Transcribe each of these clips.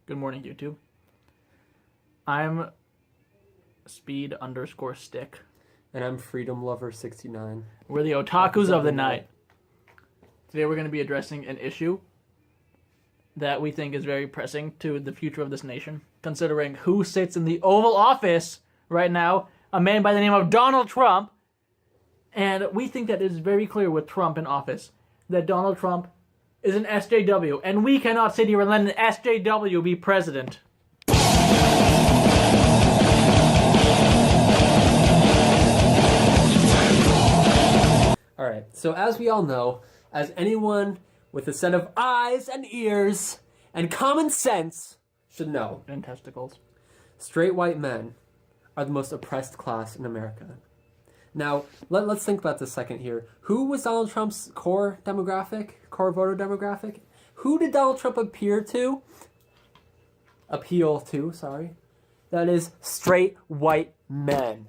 Good morning, YouTube. I'm Speed_stick. And I'm Freedom Lover 69. We're the otakus of the night. Today we're going to be addressing an issue that we think is very pressing to the future of this nation, considering who sits in the Oval Office right now, a man by the name of Donald Trump. And we think that it is very clear with Trump in office that Donald Trump is an SJW, and we cannot sit here and let an SJW be president. Alright, so as we all know, as anyone with a set of eyes and ears and common sense should know, And testicles. straight white men are the most oppressed class in America. Now, let's think about this a second here. Who was Donald Trump's core voter demographic? Who did Donald Trump appeal to? That is straight white men.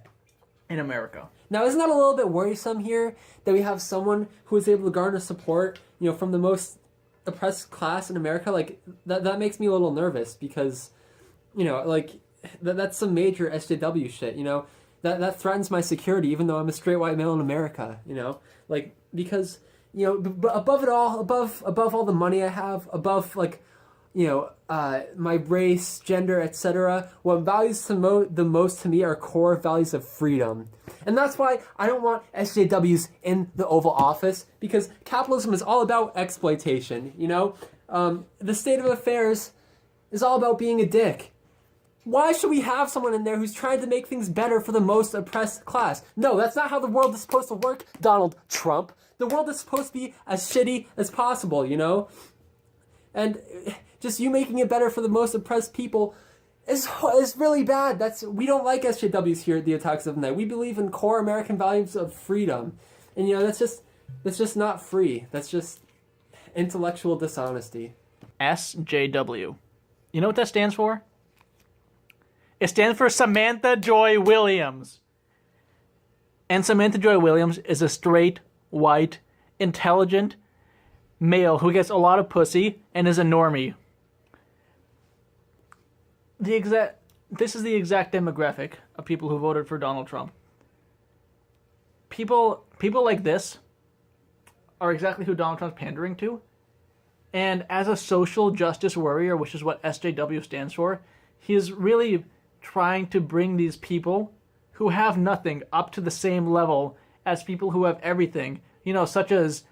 In America. Now, isn't that a little bit worrisome here that we have someone who is able to garner support, from the most oppressed class in America? Like, that makes me a little nervous because, that's some major SJW shit, That threatens my security, even though I'm a straight white male in America, because, above it all, above all the money I have, above, my race, gender, etc., what values the most to me are core values of freedom. And that's why I don't want SJWs in the Oval Office, because capitalism is all about exploitation, The state of affairs is all about being a dick. Why should we have someone in there who's trying to make things better for the most oppressed class? No, that's not how the world is supposed to work, Donald Trump. The world is supposed to be as shitty as possible, And just you making it better for the most oppressed people is really bad. We don't like SJWs here at the Otakus of the Night. We believe in core American values of freedom. And that's just not free. That's just intellectual dishonesty. SJW. You know what that stands for? It stands for Samantha Joy Williams. And Samantha Joy Williams is a straight, white, intelligent male who gets a lot of pussy and is a normie. This is the exact demographic of people who voted for Donald Trump. People like this are exactly who Donald Trump's pandering to. And as a social justice warrior, which is what SJW stands for, he is really trying to bring these people who have nothing up to the same level as people who have everything, such as,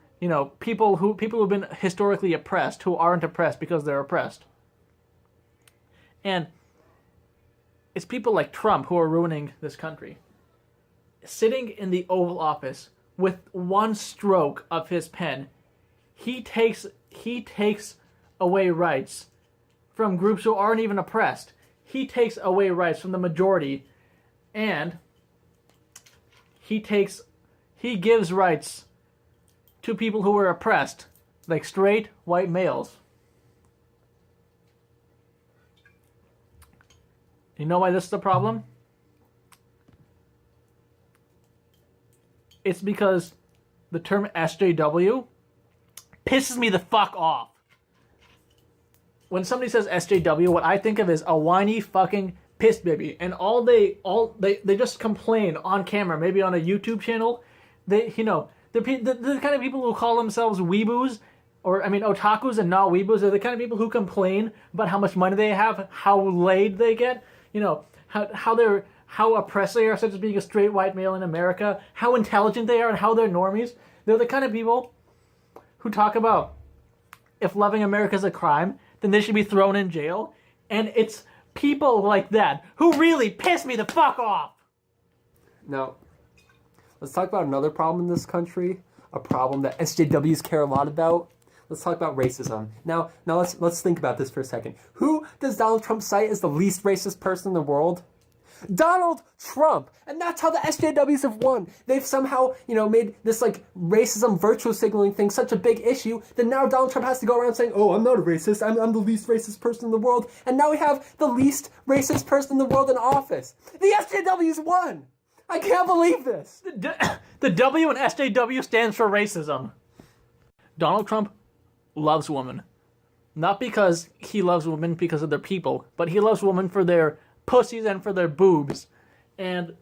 people who've been historically oppressed, who aren't oppressed because they're oppressed. And it's people like Trump who are ruining this country. Sitting in the Oval Office with one stroke of his pen, he takes away rights from groups who aren't even oppressed. He takes away rights from the majority, and he gives rights to people who are oppressed, like straight white males. You know why this is a problem? It's because the term SJW pisses me the fuck off. When somebody says SJW, what I think of is a whiny fucking piss baby, and they just complain on camera, maybe on a YouTube channel. They're the kind of people who call themselves weeboos, otakus and not weeboos. They're the kind of people who complain about how much money they have, how laid they get, how oppressed they are, such as being a straight white male in America, how intelligent they are, and how they're normies. They're the kind of people who talk about if loving America is a crime, then they should be thrown in jail. And it's people like that who really piss me the fuck off. Now, let's talk about another problem in this country, a problem that SJWs care a lot about. Let's talk about racism. Now let's think about this for a second. Who does Donald Trump cite as the least racist person in the world? Donald Trump! And that's how the SJWs have won. They've somehow, made this, racism virtue signaling thing such a big issue that now Donald Trump has to go around saying, oh, I'm not a racist, I'm the least racist person in the world. And now we have the least racist person in the world in office. The SJWs won! I can't believe this! The W in SJW stands for racism. Donald Trump loves women. Not because he loves women because of their people, but he loves women for their pussies and for their boobs. And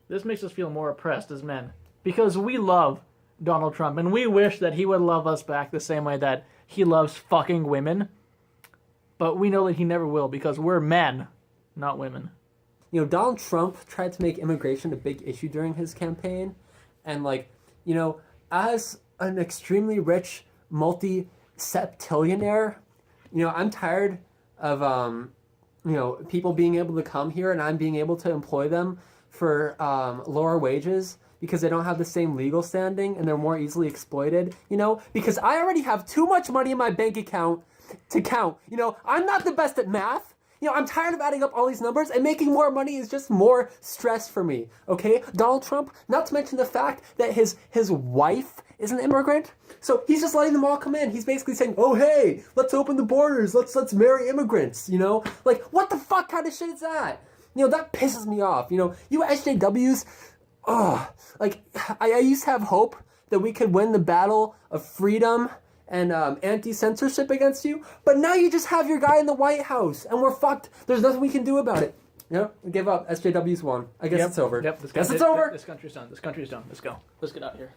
this makes us feel more oppressed as men. Because we love Donald Trump, and we wish that he would love us back the same way that he loves fucking women. But we know that he never will, because we're men, not women. You know, Donald Trump tried to make immigration a big issue during his campaign. And, like, you know, as an extremely rich multi-septillionaire, you know, I'm tired of, you know, people being able to come here and I'm being able to employ them for lower wages because they don't have the same legal standing and they're more easily exploited, you know, because I already have too much money in my bank account to count. You know, I'm not the best at math. You know, I'm tired of adding up all these numbers, and making more money is just more stress for me, okay? Donald Trump, not to mention the fact that his wife is an immigrant, so he's just letting them all come in. He's basically saying, oh, hey, let's open the borders, let's marry immigrants, you know? Like, what the fuck kind of shit is that? You know, that pisses me off. You know, you SJWs, like, I used to have hope that we could win the battle of freedom and anti-censorship against you, but now you just have your guy in the White House, and we're fucked. There's nothing we can do about it. You know, we give up. SJW's won. I guess it's over. Yep. Guess it's over. This country's done. This country's done. Let's go. Let's get out of here.